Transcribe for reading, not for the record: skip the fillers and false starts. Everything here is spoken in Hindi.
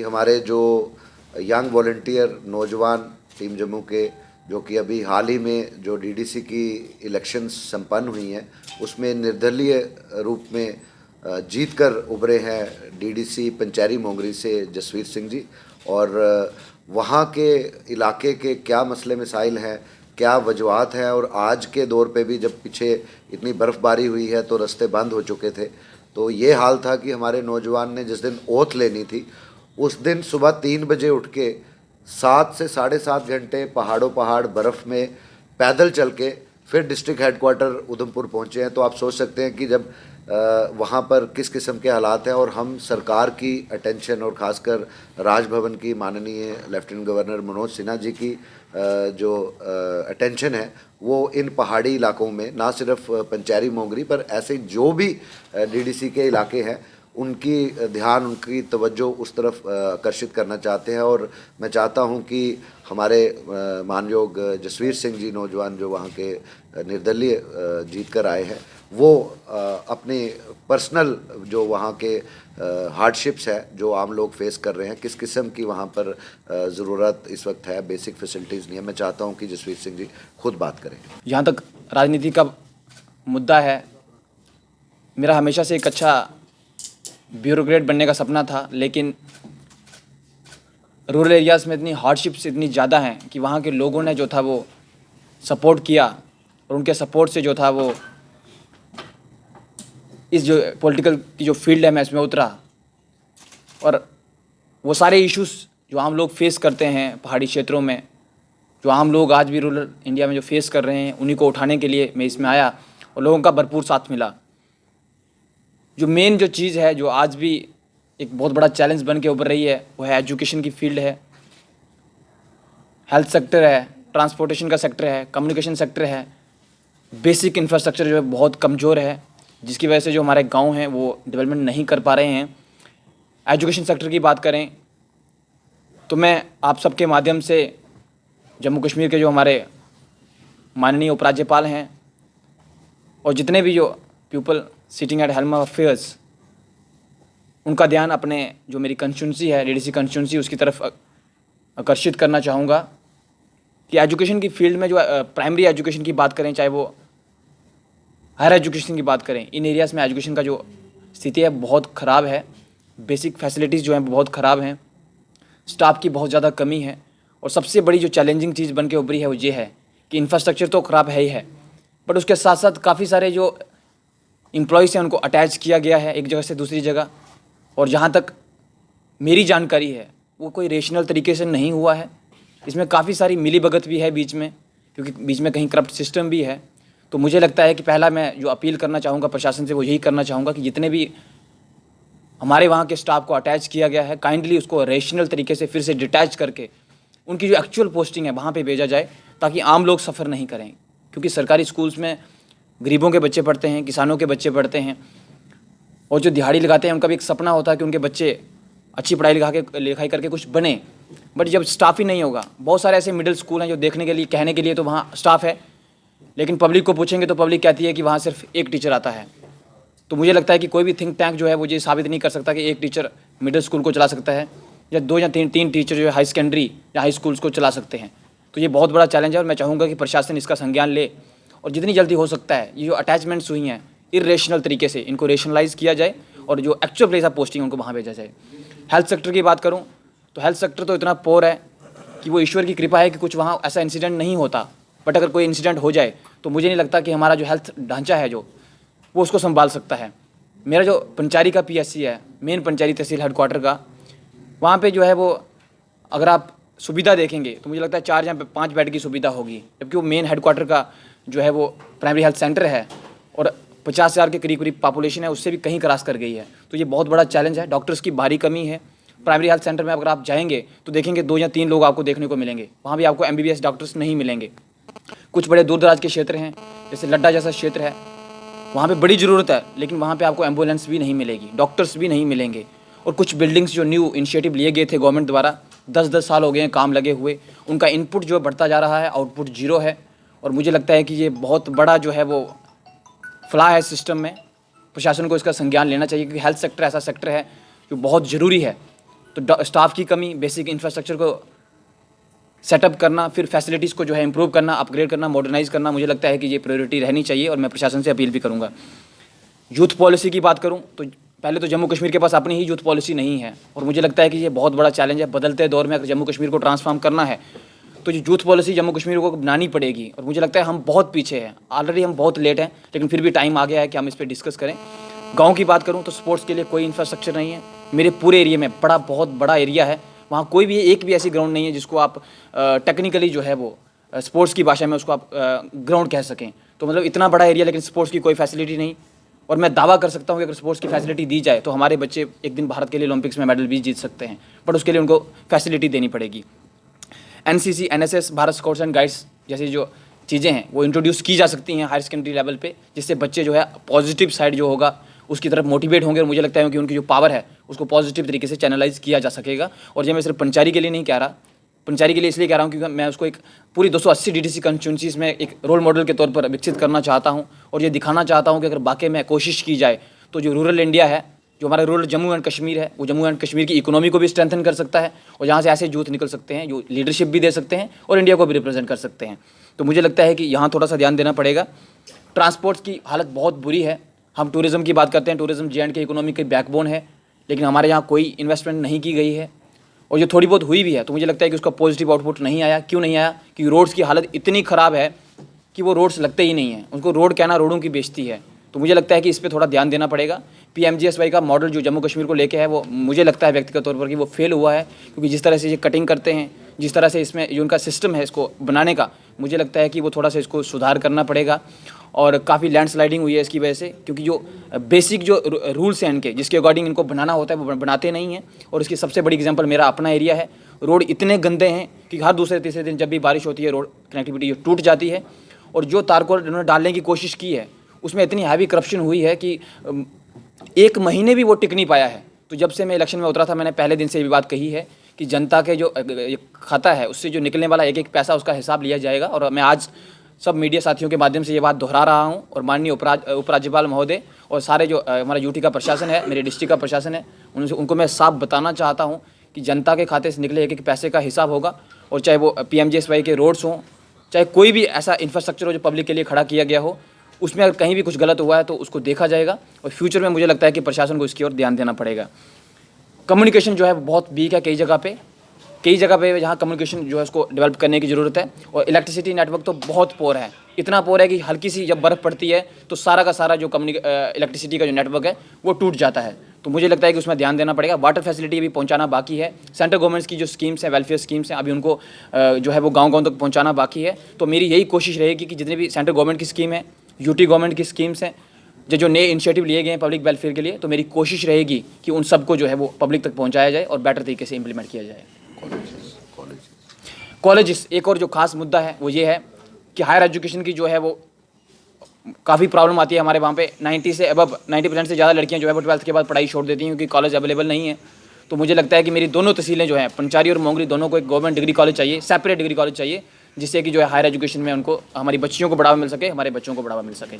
हमारे जो यंग वॉलंटियर नौजवान टीम जम्मू के जो कि अभी हाल ही में जो डीडीसी की इलेक्शंस संपन्न हुई हैं उसमें निर्दलीय रूप में जीत कर उभरे हैं डीडीसी पंचैरी मोंगरी से जसवीर सिंह जी। और वहाँ के इलाके के क्या मसले मसाइल हैं, क्या वजूहत हैं, और आज के दौर पे भी जब पीछे इतनी बर्फ़बारी हुई है तो रास्ते बंद हो चुके थे, तो ये हाल था कि हमारे नौजवान ने जिस दिन ओथ लेनी थी उस दिन सुबह 3 बजे उठ के 7 से 7.5 घंटे पहाड़ बर्फ़ में पैदल चल के फिर डिस्ट्रिक्ट हेडक्वार्टर उधमपुर पहुँचे हैं। तो आप सोच सकते हैं कि जब वहाँ पर किस किस्म के हालात हैं, और हम सरकार की अटेंशन और ख़ासकर राजभवन की माननीय लेफ्टिनेंट गवर्नर मनोज सिन्हा जी की जो अटेंशन है वो इन पहाड़ी इलाकों में, ना सिर्फ पंचैरी मोंगरी पर ऐसे जो भी डीडीसी के इलाके हैं उनकी ध्यान, उनकी तवज्जो उस तरफ आकर्षित करना चाहते हैं। और मैं चाहता हूं कि हमारे मानयोग जसवीर सिंह जी नौजवान जो वहां के निर्दलीय जीत कर आए हैं वो अपने पर्सनल जो वहाँ के हार्डशिप्स है जो आम लोग फेस कर रहे हैं, किस किस्म की वहाँ पर ज़रूरत इस वक्त है, बेसिक फैसिलिटीज़ नहीं है, मैं चाहता हूँ कि जसवीर सिंह जी खुद बात करें। जहाँ तक राजनीति का मुद्दा है, मेरा हमेशा से एक अच्छा ब्यूरोक्रेट बनने का सपना था, लेकिन रूरल एरियाज़ में इतनी हार्डशिप्स इतनी ज़्यादा हैं कि वहाँ के लोगों ने जो था वो सपोर्ट किया, और उनके सपोर्ट से जो था वो इस जो पॉलिटिकल की जो फील्ड है मैं इसमें उतरा। और वो सारे इश्यूज़ जो आम लोग फेस करते हैं पहाड़ी क्षेत्रों में, जो आम लोग आज भी रूरल इंडिया में जो फेस कर रहे हैं, उन्हीं को उठाने के लिए मैं इसमें आया और लोगों का भरपूर साथ मिला। जो मेन जो चीज़ है जो आज भी एक बहुत बड़ा चैलेंज बन के उभर रही है वो है एजुकेशन की फील्ड है, हेल्थ सेक्टर है, ट्रांसपोर्टेशन का सेक्टर है, कम्युनिकेशन सेक्टर है। बेसिक इंफ्रास्ट्रक्चर जो है बहुत कमज़ोर है, जिसकी वजह से जो हमारे गांव हैं वो डेवलपमेंट नहीं कर पा रहे हैं। एजुकेशन सेक्टर की बात करें तो मैं आप सबके माध्यम से जम्मू कश्मीर के जो हमारे माननीय उपराज्यपाल हैं और जितने भी जो people sitting at helm of affairs, उनका ध्यान अपने जो मेरी कंस्टिट्यूंसी है डीडीसी कंस्टिट्यूंसी उसकी तरफ आकर्षित करना चाहूँगा कि एजुकेशन की फील्ड में जो प्राइमरी एजुकेशन की बात करें, चाहे वो हायर एजुकेशन की बात करें, इन एरियाज़ में एजुकेशन का जो स्थिति है बहुत ख़राब है। बेसिक फैसिलिटीज़ जो हैं बहुत ख़राब हैं, स्टाफ की बहुत ज़्यादा कमी है, और सबसे बड़ी जो चैलेंजिंग चीज़ बन के उभरी है वो ये है कि इंफ्रास्ट्रक्चर तो ख़राब है ही है, बट उसके साथ साथ काफ़ी सारे जो एम्प्लॉयज़ हैं उनको अटैच किया गया है एक जगह से दूसरी जगह, और जहाँ तक मेरी जानकारी है वो कोई रेशनल तरीके से नहीं हुआ है। इसमें काफ़ी सारी मिलीभगत भी है बीच में, क्योंकि बीच में कहीं करप्ट सिस्टम भी है। तो मुझे लगता है कि पहला मैं जो अपील करना चाहूँगा प्रशासन से वो यही करना चाहूँगा कि जितने भी हमारे वहाँ के स्टाफ को अटैच किया गया है, काइंडली उसको रेशनल तरीके से फिर से डिटैच करके उनकी जो एक्चुअल पोस्टिंग है वहाँ पे भेजा जाए, ताकि आम लोग सफ़र नहीं करें। क्योंकि सरकारी स्कूल्स में गरीबों के बच्चे पढ़ते हैं, किसानों के बच्चे पढ़ते हैं, और जो दिहाड़ी लगाते हैं उनका भी एक सपना होता है कि उनके बच्चे अच्छी पढ़ाई लिखाई करके कुछ बने। बट जब स्टाफ ही नहीं होगा, बहुत सारे ऐसे मिडिल स्कूल हैं जो देखने के लिए कहने के लिए तो वहाँ स्टाफ है, लेकिन पब्लिक को पूछेंगे तो पब्लिक कहती है कि वहाँ सिर्फ एक टीचर आता है। तो मुझे लगता है कि कोई भी थिंक टैंक जो है वो ये साबित नहीं कर सकता कि एक टीचर मिडिल स्कूल को चला सकता है, या 2 या 3 टीचर जो है हाई सेकेंडरी या हाई स्कूल्स को चला सकते हैं। तो ये बहुत बड़ा चैलेंज है, और मैं चाहूँगा कि प्रशासन इसका संज्ञान ले, और जितनी जल्दी हो सकता है ये जो अटैचमेंट्स हुई हैं इरेशनल तरीके से इनको रेशनलाइज किया जाए, और जो एक्चुअल प्लेस ऑफ पोस्टिंग उनको वहाँ भेजा जाए। हेल्थ सेक्टर की बात करूँ तो हेल्थ सेक्टर तो इतना पोर है कि वो ईश्वर की कृपा है कि कुछ वहाँ ऐसा इंसिडेंट नहीं होता, बट अगर कोई इंसिडेंट हो जाए तो मुझे नहीं लगता कि हमारा जो हेल्थ ढांचा है जो वो उसको संभाल सकता है। मेरा जो पंचैरी का पीएससी है, मेन पंचैरी तहसील हेडक्वार्टर का, वहाँ पे जो है वो अगर आप सुविधा देखेंगे तो मुझे लगता है 4 या 5 बेड की सुविधा होगी, जबकि वो मेन हेडक्वार्टर का जो है वो प्राइमरी हेल्थ सेंटर है और 50,000 के करीब पॉपुलेशन है, उससे भी कहीं क्रॉस कर गई है। तो ये बहुत बड़ा चैलेंज है। डॉक्टर्स की भारी कमी है। प्राइमरी हेल्थ सेंटर में अगर आप जाएंगे तो देखेंगे 2 या 3 लोग आपको देखने को मिलेंगे, वहाँ भी आपको MBBS डॉक्टर्स नहीं मिलेंगे। कुछ बड़े दूर दराज के क्षेत्र हैं, जैसे लड्डा जैसा क्षेत्र है, वहाँ पे बड़ी ज़रूरत है, लेकिन वहाँ पे आपको एम्बुलेंस भी नहीं मिलेगी, डॉक्टर्स भी नहीं मिलेंगे। और कुछ बिल्डिंग्स जो न्यू इनिशिएटिव लिए गए थे गवर्नमेंट द्वारा, 10-10 साल हो गए हैं काम लगे हुए, उनका इनपुट जो बढ़ता जा रहा है, आउटपुट जीरो है। और मुझे लगता है कि ये बहुत बड़ा जो है वो फ्लॉ है सिस्टम में। प्रशासन को इसका संज्ञान लेना चाहिए, क्योंकि हेल्थ सेक्टर ऐसा सेक्टर है जो बहुत ज़रूरी है। तो स्टाफ की कमी, बेसिक इंफ्रास्ट्रक्चर को सेटअप करना, फिर फैसिलिटीज़ को जो है इम्प्रूव करना, अपग्रेड करना, मॉडर्नाइज करना, मुझे लगता है कि ये प्रायोरिटी रहनी चाहिए और मैं प्रशासन से अपील भी करूँगा। यूथ पॉलिसी की बात करूँ तो पहले तो जम्मू कश्मीर के पास अपनी ही यूथ पॉलिसी नहीं है और मुझे लगता है कि ये बहुत बड़ा चैलेंज है। बदलते दौर में अगर जम्मू कश्मीर को ट्रांसफॉर्म करना है तो जो यूथ पॉलिसी जम्मू कश्मीर को बनानी पड़ेगी और मुझे लगता है हम बहुत पीछे हैं, ऑलरेडी हम बहुत लेट हैं, लेकिन फिर भी टाइम आ गया है कि हम इस पर डिस्कस करें। गाँव की बात करूँ तो स्पोर्ट्स के लिए कोई इंफ्रास्ट्रक्चर नहीं है। मेरे पूरे एरिया में बहुत बड़ा एरिया है, वहाँ कोई भी एक भी ऐसी ग्राउंड नहीं है जिसको आप टेक्निकली जो है वो स्पोर्ट्स की भाषा में उसको आप ग्राउंड कह सकें। तो मतलब इतना बड़ा एरिया लेकिन स्पोर्ट्स की कोई फैसिलिटी नहीं। और मैं दावा कर सकता हूँ कि अगर स्पोर्ट्स की फैसिलिटी दी जाए तो हमारे बच्चे एक दिन भारत के लिए ओलंपिक्स में मेडल भी जीत सकते हैं, बट उसके लिए उनको फैसिलिटी देनी पड़ेगी। NCC, NSS, Bharat scouts and guides जैसी जो चीज़ें हैं वो इंट्रोड्यूस की जा सकती हैं हायर सेकेंडरी लेवल पे, जिससे बच्चे जो है पॉजिटिव साइड जो होगा उसकी तरफ मोटिवेट होंगे और मुझे लगता है कि उनकी जो पावर है उसको पॉजिटिव तरीके से चैनलाइज किया जा सकेगा। और ये मैं सिर्फ पंचारी के लिए नहीं कह रहा, पंचारी के लिए इसलिए कह रहा हूँ क्योंकि मैं उसको एक पूरी 280 DDC कंस्टिट्यूंसीज़ में एक रोल मॉडल के तौर पर विकसित करना चाहता हूँ और ये दिखाना चाहता हूँ कि अगर वाकई में कोशिश की जाए तो जो रूरल इंडिया है, जो हमारा रूरल जम्मू एंड कश्मीर है, वो जम्मू एंड कश्मीर की इकोनॉमी को भी स्ट्रेंथन कर सकता है और यहाँ से ऐसे यूथ निकल सकते हैं जो लीडरशिप भी दे सकते हैं और इंडिया को भी रिप्रेजेंट कर सकते हैं। तो मुझे लगता है कि यहाँ थोड़ा सा ध्यान देना पड़ेगा। ट्रांसपोर्ट की हालत बहुत बुरी है। हम टूरिज़्म की बात करते हैं, टूरिज़्म J&K इकोनॉमी की बैकबोन है, लेकिन हमारे यहाँ कोई इन्वेस्टमेंट नहीं की गई है और जो थोड़ी बहुत हुई भी है तो मुझे लगता है कि उसका पॉजिटिव आउटपुट नहीं आया। क्यों नहीं आया? कि रोड्स की हालत इतनी ख़राब है कि वो रोड्स लगते ही नहीं हैं, उनको रोड कहना रोडों की बेइज्जती है। तो मुझे लगता है कि इस पर थोड़ा ध्यान देना पड़ेगा। PMGSY का मॉडल जो जम्मू कश्मीर को लेके है वो मुझे लगता है व्यक्तिगत तौर पर कि वो फेल हुआ है, क्योंकि जिस तरह से ये कटिंग करते हैं, जिस तरह से इसमें जो उनका सिस्टम है इसको बनाने का, मुझे लगता है कि वो थोड़ा सा इसको सुधार करना पड़ेगा। और काफ़ी लैंडस्लाइडिंग हुई है इसकी वजह से, क्योंकि जो बेसिक जो रूल्स हैं इनके जिसके अकॉर्डिंग इनको बनाना होता है वो बनाते नहीं हैं। और इसकी सबसे बड़ी एग्जांपल मेरा अपना एरिया है। रोड इतने गंदे हैं कि हर दूसरे तीसरे दिन जब भी बारिश होती है रोड कनेक्टिविटी टूट जाती है। और जो तारकोल उन्होंने डालने की कोशिश की है उसमें इतनी हैवी करप्शन हुई है कि 1 महीने भी वो टिक नहीं पाया है। तो जब से मैं इलेक्शन में उतरा था मैंने पहले दिन से ये बात कही है कि जनता के जो खाता है उससे जो निकलने वाला एक एक पैसा उसका हिसाब लिया जाएगा। और मैं आज सब मीडिया साथियों के माध्यम से ये बात दोहरा रहा हूँ और माननीय उपराज्यपाल महोदय और सारे जो हमारा यूटी का प्रशासन है, मेरे डिस्ट्रिक्ट का प्रशासन है, उनको मैं साफ बताना चाहता हूँ कि जनता के खाते से निकले एक एक पैसे का हिसाब होगा। और चाहे वो PMGSY के रोड्स हों, चाहे कोई भी ऐसा इंफ्रास्ट्रक्चर हो जो पब्लिक के लिए खड़ा किया गया हो, उसमें अगर कहीं भी कुछ गलत हुआ है तो उसको देखा जाएगा। और फ्यूचर में मुझे लगता है कि प्रशासन को इसकी ओर ध्यान देना पड़ेगा। कम्युनिकेशन जो है बहुत वीक है कई जगह पे जहाँ कम्युनिकेशन जो है उसको डेवलप करने की ज़रूरत है। और इलेक्ट्रिसिटी नेटवर्क तो बहुत पोर है, इतना पोर है कि हल्की सी जब बर्फ़ पड़ती है तो सारा का सारा जो इलेक्ट्रिसिटी का जो नेटवर्क है वो टूट जाता है। तो मुझे लगता है कि उसमें ध्यान देना पड़ेगा। वाटर फैसिलिटी भी पहुंचाना बाकी है। सेंट्रल गवर्नमेंट्स की जो स्कीम्स हैं, वेलफेयर स्कीम्स हैं, अभी उनको जो है वो गांव तक पहुंचाना बाकी है। तो मेरी यही कोशिश रहेगी कि जितने भी सेंट्रल गवर्नमेंट की स्कीम है, यूटी गवर्नमेंट की स्कीम्स हैं, जो नए इनिशिएटिव लिए गए हैं पब्लिक वेलफेयर के लिए, तो मेरी कोशिश रहेगी कि उन सबको जो है वो पब्लिक तक पहुँचाया जाए और बेटर तरीके से इम्प्लीमेंट किया जाए। कॉलेजेस एक और जो खास मुद्दा है वो ये है कि हायर एजुकेशन की जो है वो काफ़ी प्रॉब्लम आती है हमारे वहाँ पे। 90% से ज़्यादा लड़कियाँ जो है वो 12th के बाद पढ़ाई छोड़ देती हैं क्योंकि कॉलेज अवेलेबल नहीं है। तो मुझे लगता है कि मेरी दोनों तहसीलें जो हैं, पंचारी और मोंगरी, दोनों को एक गवर्नमेंट डिग्री कॉलेज चाहिए, सेपरेट डिग्री कॉलेज चाहिए, जिससे कि जो है हायर एजुकेशन में उनको, हमारी बच्चियों को बढ़ावा मिल सके, हमारे बच्चों को बढ़ावा मिल सके।